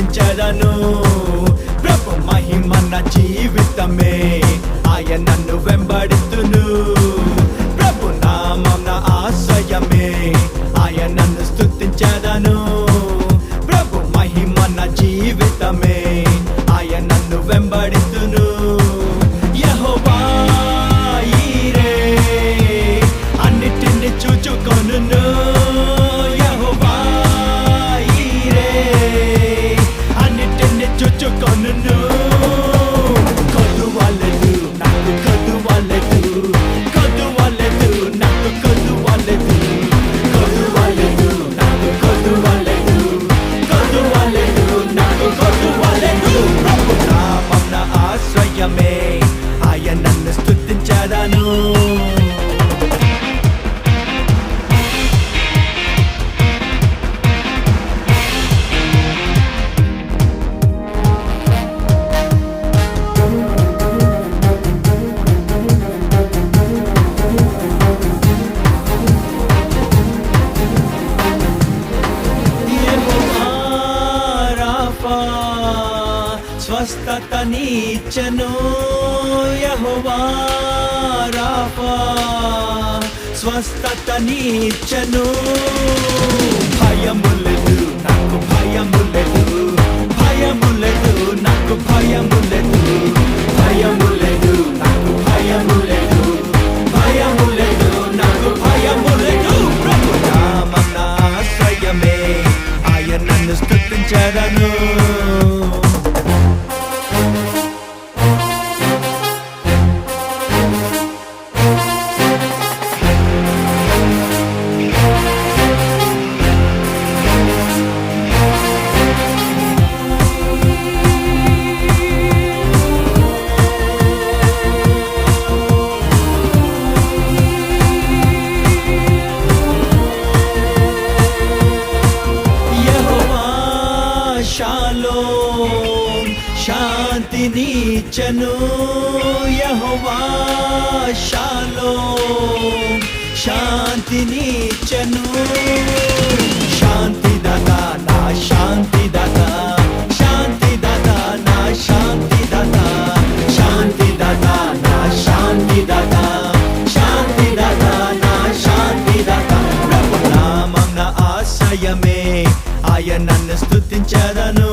స్తుతించెదను ప్రభు మహిమ నా జీవితమే ఆయనను వెంబడిస్తును ప్రభు నామం నా ఆశ్రయమే ఆయనను స్తుతించెదను ప్రభు మహిమ నా జీవితమే ఆయనను వెంబడిస్తును యెహోవా ఈరే అన్నిటిని చూచుకొనును యెహోవా ఈరే అన్నిటిని చూచుకొనును కొదువలేదు నాకు కొదువలేదు కొదువలేదు నాకు కొదువలేదు కొదువలేదు నాకు కొదువలేదు కొదువలేదు నాకు కొదువలేదు ప్రభు నామం నా ఆశ్రయమే ఆయనను స్తుతించెదను స్వస్థతనిచ్చెను యెహోవా రాఫా స్వస్థతనిచ్చెను భయము లేదు నాకు భయము లేదు భయము లేదు నాకు భయము లేదు భయము లేదు నాకు భయము లేదు భయము లేదు నాకు భయము లేదు ప్రభు నామం నా ఆశ్రయమే ఆయనను స్తుతించెదను షాలోమ్ శాంతినిచ్చెను యెహోవా షాలోమ్ శాంతినిచ్చెను శాంతిదాత నా శాంతిదాత శాంతిదాత నా శాంతిదాత శాంతిదాత నా శాంతిదాత శాంతిదాత నా శాంతిదాత ప్రభు నామం నా ఆశ్రయమే ఆయనను స్తుతించెదను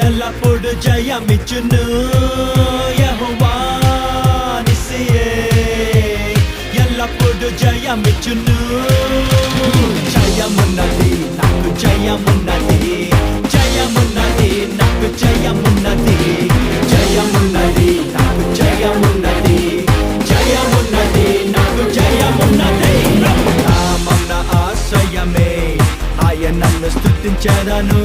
ఎల్లప్పుడు జయమిచ్చును యెహోవా నిస్సియే ఎల్లప్పుడు జయమిచ్చును జయమున్నది నాకు జయమున్నది జయమున్నది నాకు జయమున్నది జయమున్నది నాకు జయమున్నది జయమున్నది నాకు జయమున్నది ప్రభు నామం నా ఆశ్రయమే ఆయనను స్తుతించెదను